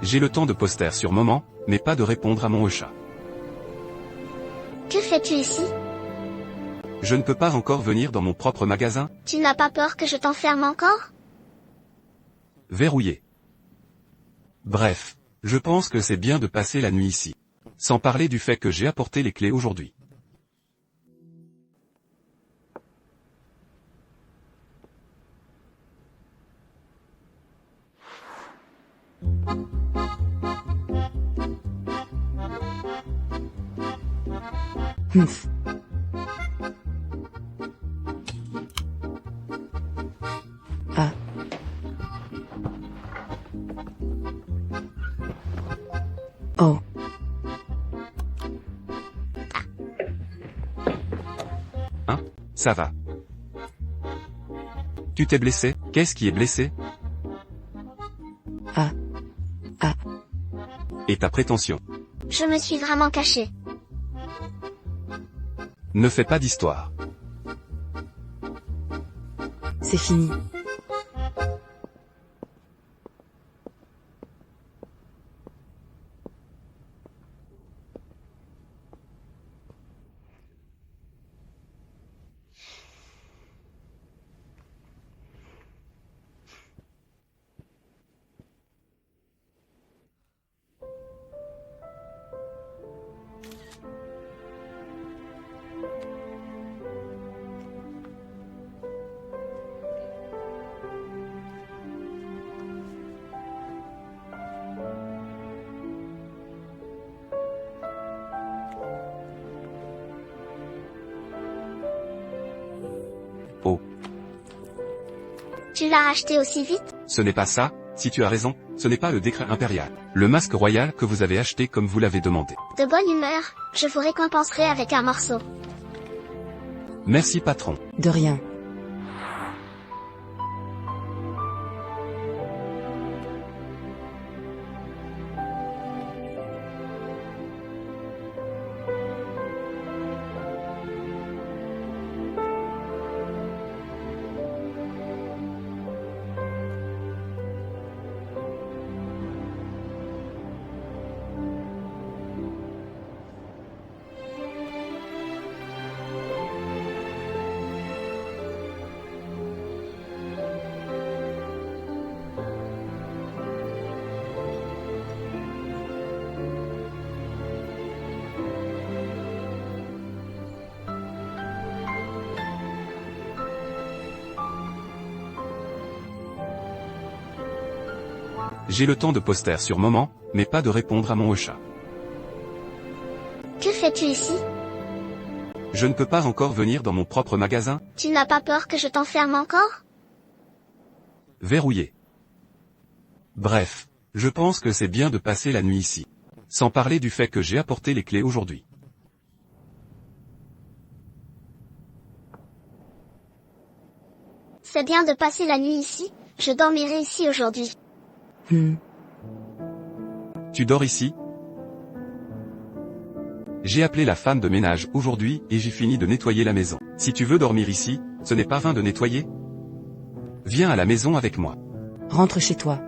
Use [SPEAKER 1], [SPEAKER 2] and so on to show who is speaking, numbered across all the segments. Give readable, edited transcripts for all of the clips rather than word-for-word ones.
[SPEAKER 1] J'ai le temps de poster sur moment, mais pas de répondre à mon chat.
[SPEAKER 2] Que fais-tu ici?
[SPEAKER 1] Je ne peux pas encore venir dans mon propre magasin?
[SPEAKER 2] Tu n'as pas peur que je t'enferme encore?
[SPEAKER 1] Verrouillé. Bref, je pense que c'est bien de passer la nuit ici. Sans parler du fait que j'ai apporté les clés aujourd'hui.
[SPEAKER 3] Ah. Oh.
[SPEAKER 1] Hein? Ça va. Tu t'es blessé? Qu'est-ce qui est blessé?
[SPEAKER 3] Ah. Ah.
[SPEAKER 1] Et ta prétention?
[SPEAKER 2] Je me suis vraiment cachée.
[SPEAKER 1] Ne fais pas d'histoire.
[SPEAKER 3] C'est fini.
[SPEAKER 1] Oh,
[SPEAKER 2] Tu l'as acheté aussi vite?
[SPEAKER 1] ce n'est pas ça, si tu as raison, ce n'est pas le décret impérial. Le masque royal que vous avez acheté comme vous l'avez demandé.
[SPEAKER 2] De bonne humeur, je vous récompenserai avec un morceau.
[SPEAKER 1] Merci patron.
[SPEAKER 3] De rien.
[SPEAKER 1] J'ai le temps de poster sur moment, mais pas de répondre à mon chat.
[SPEAKER 2] Que fais-tu ici?
[SPEAKER 1] Je ne peux pas encore venir dans mon propre magasin?
[SPEAKER 2] Tu n'as pas peur que je t'enferme encore?
[SPEAKER 1] Verrouillé. Bref, je pense que c'est bien de passer la nuit ici. Sans parler du fait que j'ai apporté les clés aujourd'hui.
[SPEAKER 2] C'est bien de passer la nuit ici, je dormirai ici aujourd'hui.
[SPEAKER 1] Tu dors ici? J'ai appelé la femme de ménage aujourd'hui et j'ai fini de nettoyer la maison. Si tu veux dormir ici, ce n'est pas vain de nettoyer? Viens à la maison avec moi.
[SPEAKER 3] Rentre chez toi.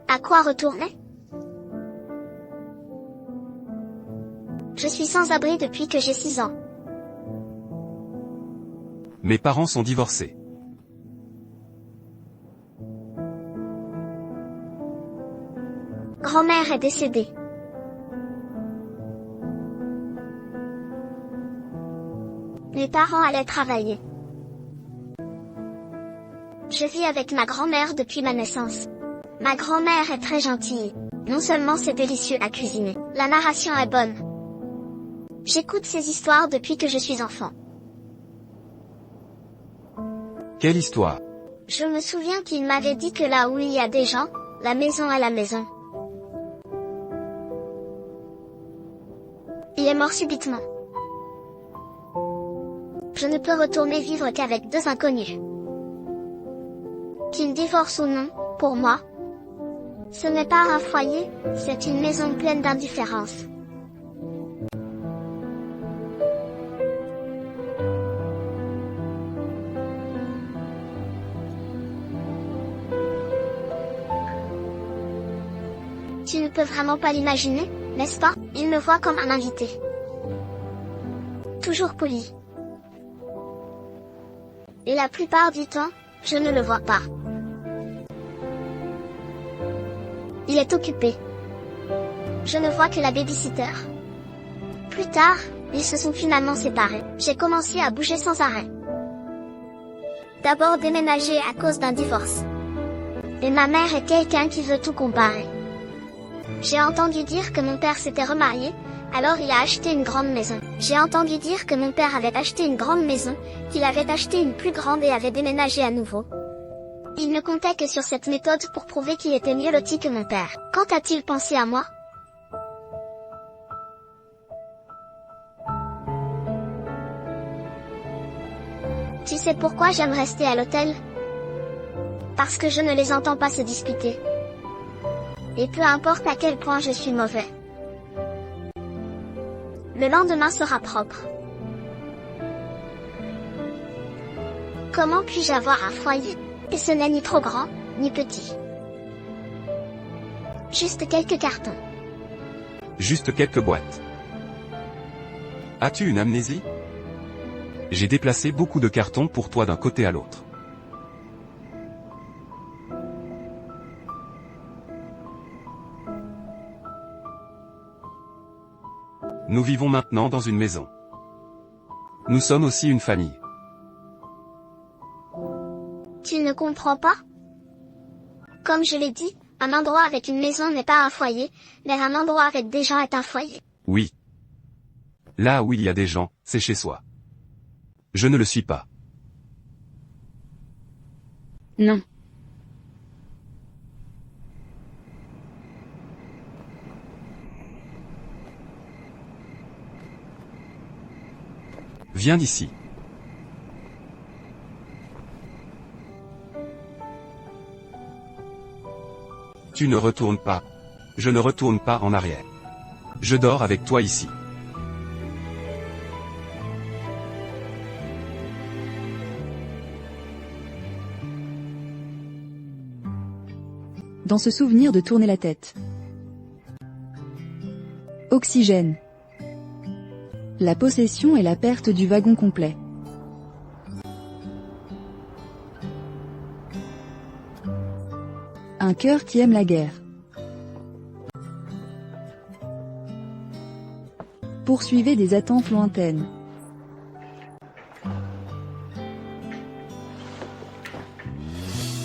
[SPEAKER 2] À quoi retourner? Je suis sans abri depuis que j'ai 6 ans.
[SPEAKER 1] Mes parents sont divorcés.
[SPEAKER 2] Grand-mère est décédée. Mes parents allaient travailler. Je vis avec ma grand-mère depuis ma naissance. Ma grand-mère est très gentille. Non seulement c'est délicieux à cuisiner, la narration est bonne. J'écoute ces histoires depuis que je suis enfant.
[SPEAKER 1] Quelle histoire?
[SPEAKER 2] Je me souviens qu'il m'avait dit que là où il y a des gens, la maison est la maison. Il est mort subitement. Je ne peux retourner vivre qu'avec 2 inconnus. Qu'ils divorcent ou non, pour moi, ce n'est pas un foyer, c'est une maison pleine d'indifférence. peut vraiment pas l'imaginer, n'est-ce pas? Il me voit comme un invité. Toujours poli. Et la plupart du temps, je ne le vois pas. Il est occupé. Je ne vois que la babysitter. Plus tard, ils se sont finalement séparés. J'ai commencé à bouger sans arrêt. D'abord déménager à cause d'un divorce. Et ma mère est quelqu'un qui veut tout comparer. J'ai entendu dire que mon père s'était remarié, alors il a acheté une grande maison. J'ai entendu dire que mon père avait acheté une grande maison, qu'il avait acheté une plus grande et avait déménagé à nouveau. Il ne comptait que sur cette méthode pour prouver qu'il était mieux loti que mon père. Quand a-t-il pensé à moi? Tu sais pourquoi j'aime rester à l'hôtel? Parce que je ne les entends pas se disputer. Et peu importe à quel point je suis mauvais. Le lendemain sera propre. Comment puis-je avoir un foyer? Et ce n'est ni trop grand, ni petit. Juste quelques cartons.
[SPEAKER 1] Juste quelques boîtes. As-tu une amnésie? J'ai déplacé beaucoup de cartons pour toi d'un côté à l'autre. Nous vivons maintenant dans une maison. Nous sommes aussi une famille.
[SPEAKER 2] Tu ne comprends pas? Comme je l'ai dit, un endroit avec une maison n'est pas un foyer, mais un endroit avec des gens est un foyer.
[SPEAKER 1] Oui. Là où il y a des gens, c'est chez soi. Je ne le suis pas.
[SPEAKER 3] Non.
[SPEAKER 1] Viens d'ici. Tu ne retournes pas. Je ne retourne pas en arrière. Je dors avec toi ici.
[SPEAKER 4] Dans ce souvenir de tourner la tête. Oxygène. La possession et la perte du wagon complet. Un cœur qui aime la guerre. Poursuivez des attentes lointaines.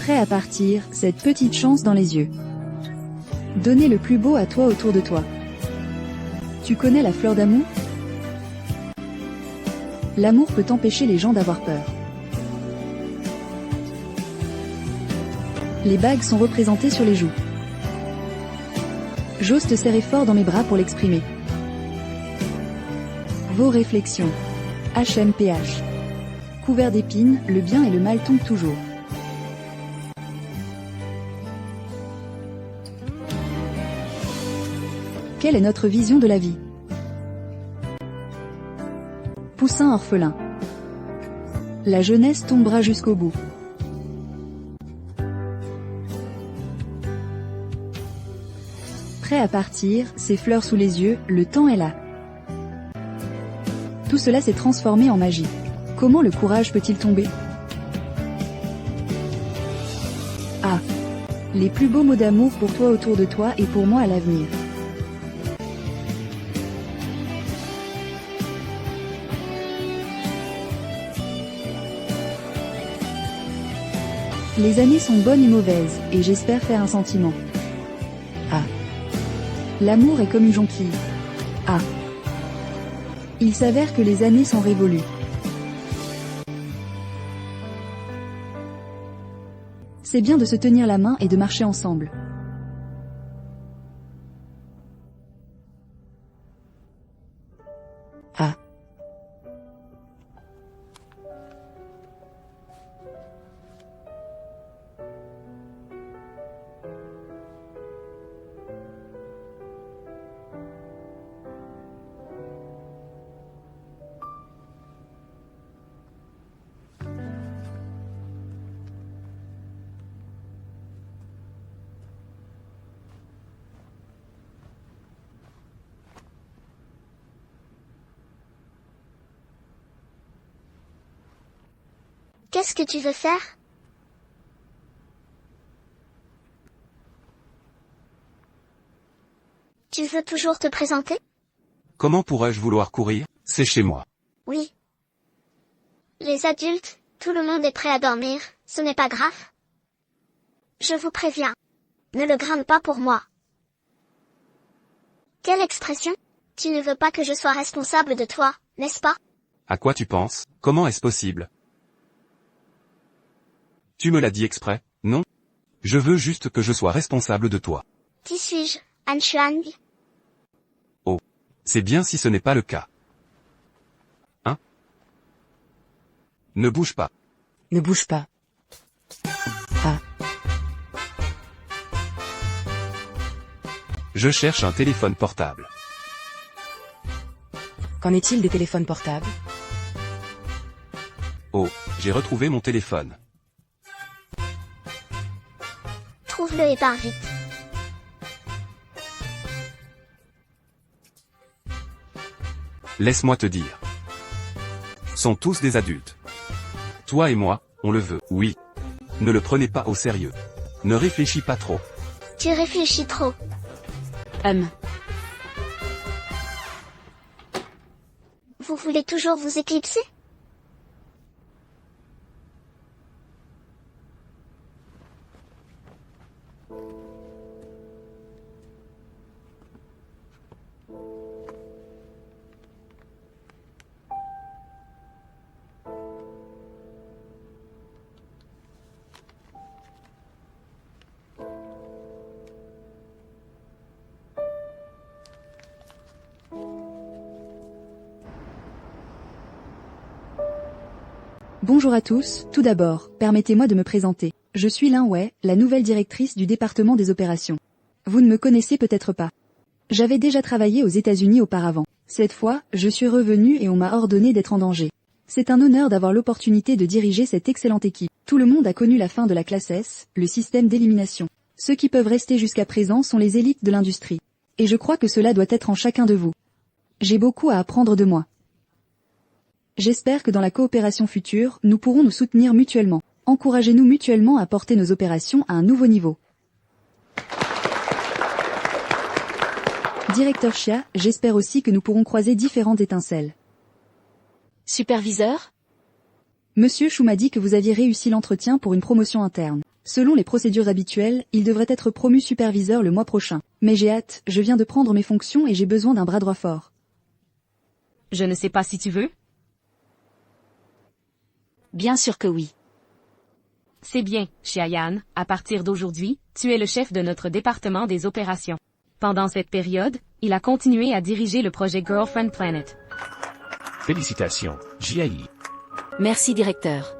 [SPEAKER 4] Prêt à partir, cette petite chance dans les yeux. Donnez le plus beau à toi autour de toi. Tu connais la fleur d'amour? L'amour peut empêcher les gens d'avoir peur. Les bagues sont représentées sur les joues. J'ose te serrer fort dans mes bras pour l'exprimer. Vos réflexions. HMPH. Couvert d'épines, le bien et le mal tombent toujours. Quelle est notre vision de la vie? Poussin orphelin. La jeunesse tombera jusqu'au bout. Prêt à partir, ses fleurs sous les yeux, le temps est là. Tout cela s'est transformé en magie. Comment le courage peut-il tomber? Ah. Les plus beaux mots d'amour pour toi autour de toi et pour moi à l'avenir. Les années sont bonnes et mauvaises, et j'espère faire un sentiment. Ah. L'amour est comme une jonquille. Ah. Il s'avère que les années sont révolues. C'est bien de se tenir la main et de marcher ensemble. Ah.
[SPEAKER 2] Qu'est-ce que tu veux faire? Tu veux toujours te présenter?
[SPEAKER 1] Comment pourrais-je vouloir courir? C'est chez moi.
[SPEAKER 2] Oui. Les adultes, tout le monde est prêt à dormir, ce n'est pas grave. Je vous préviens. Ne le grimpe pas pour moi. Quelle expression? Tu ne veux pas que je sois responsable de toi, n'est-ce pas?
[SPEAKER 1] À quoi tu penses? Comment est-ce possible? Tu me l'as dit exprès, non? Je veux juste que je sois responsable de toi.
[SPEAKER 2] Qui suis-je, Han Xuan?
[SPEAKER 1] Oh. C'est bien si ce n'est pas le cas. Hein? Ne bouge pas.
[SPEAKER 3] Ne bouge pas. Ah,
[SPEAKER 1] Je cherche un téléphone portable.
[SPEAKER 3] qu'en est-il des téléphones portables?
[SPEAKER 1] Oh, j'ai retrouvé mon téléphone.
[SPEAKER 2] Trouve-le et pars vite.
[SPEAKER 1] Laisse-moi te dire. Sont tous des adultes. Toi et moi, on le veut, oui. Ne le prenez pas au sérieux. Ne réfléchis pas trop.
[SPEAKER 2] Tu réfléchis trop. Vous voulez toujours vous éclipser?
[SPEAKER 4] Bonjour à tous, tout d'abord, permettez-moi de me présenter. Je suis Lin Wei, la nouvelle directrice du département des opérations. Vous ne me connaissez peut-être pas. J'avais déjà travaillé aux États-Unis auparavant. Cette fois, je suis revenue et on m'a ordonné d'être en danger. C'est un honneur d'avoir l'opportunité de diriger cette excellente équipe. Tout le monde a connu la fin de la classe S, le système d'élimination. Ceux qui peuvent rester jusqu'à présent sont les élites de l'industrie. Et je crois que cela doit être en chacun de vous. J'ai beaucoup à apprendre de moi. J'espère que dans la coopération future, nous pourrons nous soutenir mutuellement. Encouragez-nous mutuellement à porter nos opérations à un nouveau niveau. Directeur Chia, j'espère aussi que nous pourrons croiser différentes étincelles.
[SPEAKER 3] Superviseur?
[SPEAKER 4] Monsieur Chou m'a dit que vous aviez réussi l'entretien pour une promotion interne. Selon les procédures habituelles, il devrait être promu superviseur le mois prochain. Mais j'ai hâte, je viens de prendre mes fonctions et j'ai besoin d'un bras droit fort.
[SPEAKER 5] Je ne sais pas si tu veux.
[SPEAKER 3] Bien sûr que oui.
[SPEAKER 5] C'est bien, Xiayan, à partir d'aujourd'hui, tu es le chef de notre département des opérations. Pendant cette période, il a continué à diriger le projet Girlfriend Planet.
[SPEAKER 6] Félicitations, Jiai.
[SPEAKER 3] Merci directeur.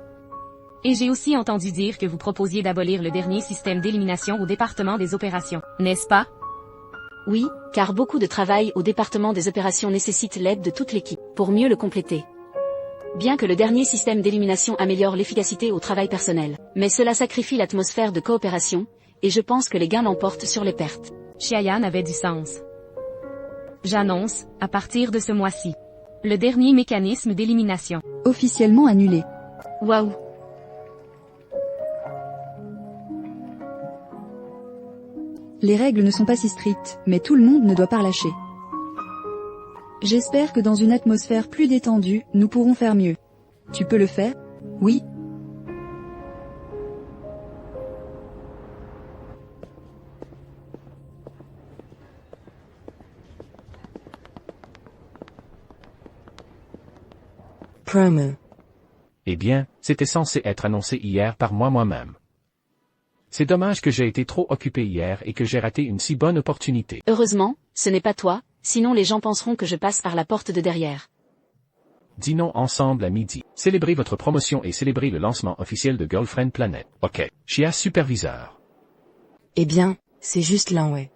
[SPEAKER 5] Et j'ai aussi entendu dire que vous proposiez d'abolir le dernier système d'élimination au département des opérations, n'est-ce pas?
[SPEAKER 3] Oui, car beaucoup de travail au département des opérations nécessite l'aide de toute l'équipe pour mieux le compléter. Bien que le dernier système d'élimination améliore l'efficacité au travail personnel, mais cela sacrifie l'atmosphère de coopération, et je pense que les gains l'emportent sur les pertes.
[SPEAKER 5] Xiayan avait du sens. J'annonce, à partir de ce mois-ci, le dernier mécanisme d'élimination.
[SPEAKER 4] Officiellement annulé.
[SPEAKER 3] Waouh!
[SPEAKER 4] Les règles ne sont pas si strictes, mais tout le monde ne doit pas lâcher. J'espère que dans une atmosphère plus détendue, nous pourrons faire mieux. Tu peux le faire? Oui.
[SPEAKER 3] Promo.
[SPEAKER 6] Eh bien, c'était censé être annoncé hier par moi-même. C'est dommage que j'ai été trop occupé hier et que j'ai raté une si bonne opportunité.
[SPEAKER 3] Heureusement, ce n'est pas toi, sinon les gens penseront que je passe par la porte de derrière.
[SPEAKER 6] Dînons ensemble à midi. Célébrez votre promotion et célébrez le lancement officiel de Girlfriend Planet. Ok. Chia superviseur.
[SPEAKER 3] Eh bien, c'est juste Lin Wei.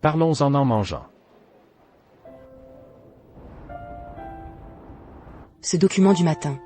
[SPEAKER 6] Parlons en mangeant.
[SPEAKER 3] Ce document du matin.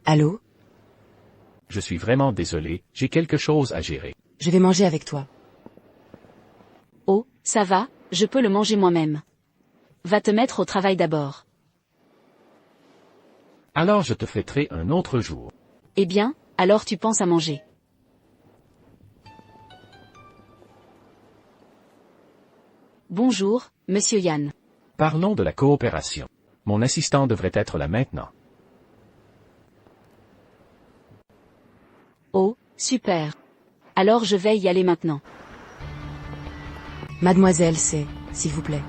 [SPEAKER 7] Allô?
[SPEAKER 6] Je suis vraiment désolé, j'ai quelque chose à gérer.
[SPEAKER 7] Je vais manger avec toi.
[SPEAKER 3] Oh, ça va, je peux le manger moi-même. Va te mettre au travail d'abord.
[SPEAKER 6] Alors je te fêterai un autre jour.
[SPEAKER 3] Eh bien, alors tu penses à manger. Bonjour, Monsieur Yann.
[SPEAKER 6] Parlons de la coopération. Mon assistant devrait être là maintenant.
[SPEAKER 3] Oh, super. Alors je vais y aller maintenant.
[SPEAKER 7] Mademoiselle, s'il vous plaît.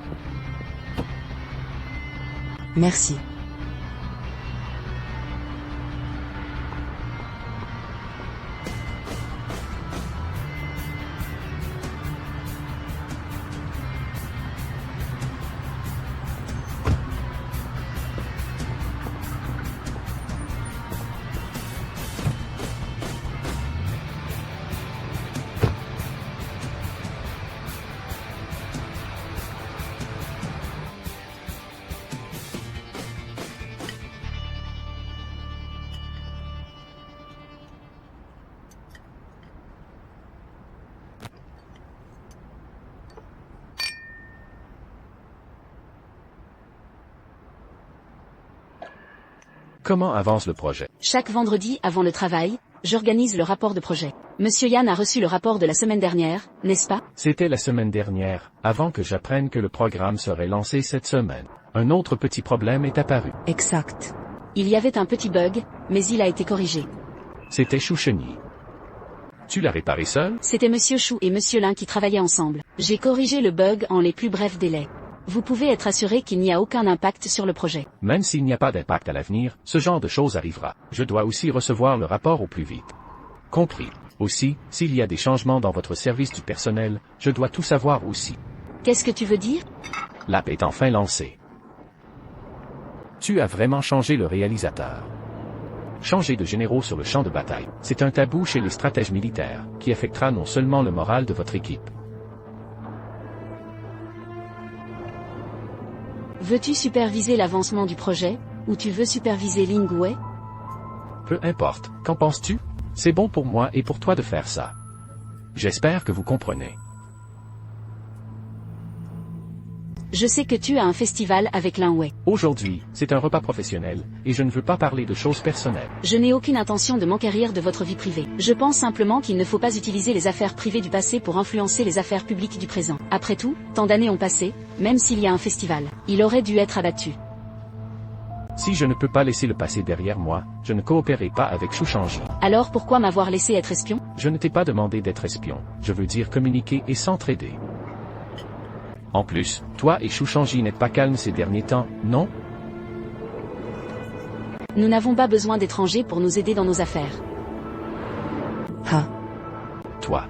[SPEAKER 7] Merci.
[SPEAKER 6] Comment avance le projet?
[SPEAKER 3] Chaque vendredi avant le travail, j'organise le rapport de projet. Monsieur Yann a reçu le rapport de la semaine dernière, n'est-ce pas?
[SPEAKER 6] C'était la semaine dernière, avant que j'apprenne que le programme serait lancé cette semaine. Un autre petit problème est apparu.
[SPEAKER 7] Exact.
[SPEAKER 3] Il y avait un petit bug, mais il a été corrigé.
[SPEAKER 6] C'était Choucheny. Tu l'as réparé seul?
[SPEAKER 3] C'était Monsieur Chou et Monsieur Lin qui travaillaient ensemble. J'ai corrigé le bug en les plus brefs délais. Vous pouvez être assuré qu'il n'y a aucun impact sur le projet.
[SPEAKER 6] Même s'il n'y a pas d'impact à l'avenir, ce genre de choses arrivera. Je dois aussi recevoir le rapport au plus vite. Compris. Aussi, s'il y a des changements dans votre service du personnel, je dois tout savoir aussi.
[SPEAKER 3] Qu'est-ce que tu veux dire?
[SPEAKER 6] L'app est enfin lancée. Tu as vraiment changé le réalisateur. Changer de généraux sur le champ de bataille, c'est un tabou chez les stratèges militaires, qui affectera non seulement le moral de votre équipe.
[SPEAKER 3] Veux-tu superviser l'avancement du projet, ou tu veux superviser Lingwei?
[SPEAKER 6] Peu importe, qu'en penses-tu? C'est bon pour moi et pour toi de faire ça. J'espère que vous comprenez.
[SPEAKER 3] Je sais que tu as un festival avec Lingwei.
[SPEAKER 6] Aujourd'hui, c'est un repas professionnel, et je ne veux pas parler de choses personnelles.
[SPEAKER 3] Je n'ai aucune intention de m'enquérir de votre vie privée. Je pense simplement qu'il ne faut pas utiliser les affaires privées du passé pour influencer les affaires publiques du présent. Après tout, tant d'années ont passé, même s'il y a un festival. Il aurait dû être abattu.
[SPEAKER 6] Si je ne peux pas laisser le passé derrière moi, je ne coopérerai pas avec Chouchangi.
[SPEAKER 3] Alors pourquoi m'avoir laissé être espion?
[SPEAKER 6] Je ne t'ai pas demandé d'être espion, je veux dire communiquer et s'entraider. En plus, toi et Chouchangi n'êtes pas calmes ces derniers temps, non?
[SPEAKER 3] Nous n'avons pas besoin d'étrangers pour nous aider dans nos affaires.
[SPEAKER 7] Ah.
[SPEAKER 6] Toi.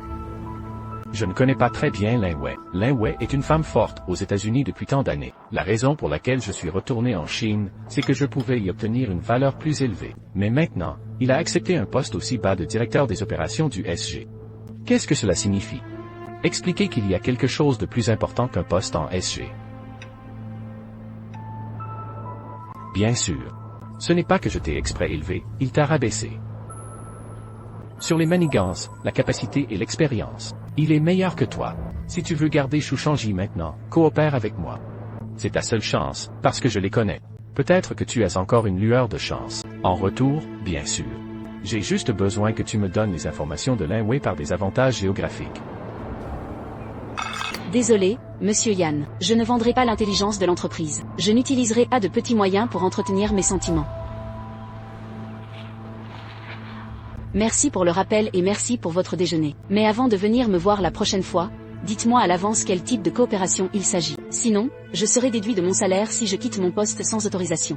[SPEAKER 6] Je ne connais pas très bien Lingwei. Lingwei est une femme forte aux États-Unis depuis tant d'années. La raison pour laquelle je suis retourné en Chine, c'est que je pouvais y obtenir une valeur plus élevée. Mais maintenant, il a accepté un poste aussi bas de directeur des opérations du SG. Qu'est-ce que cela signifie? Expliquez qu'il y a quelque chose de plus important qu'un poste en SG. Bien sûr. Ce n'est pas que je t'ai exprès élevé, il t'a rabaissé. Sur les manigances, la capacité et l'expérience, il est meilleur que toi. Si tu veux garder Chouchangi maintenant, coopère avec moi. C'est ta seule chance, parce que je les connais. Peut-être que tu as encore une lueur de chance. En retour, bien sûr. J'ai juste besoin que tu me donnes les informations de Lingwei par des avantages géographiques.
[SPEAKER 3] Désolé, Monsieur Yann, je ne vendrai pas l'intelligence de l'entreprise. Je n'utiliserai pas de petits moyens pour entretenir mes sentiments. Merci pour le rappel et merci pour votre déjeuner. Mais avant de venir me voir la prochaine fois, dites-moi à l'avance quel type de coopération il s'agit. Sinon, je serai déduit de mon salaire si je quitte mon poste sans autorisation.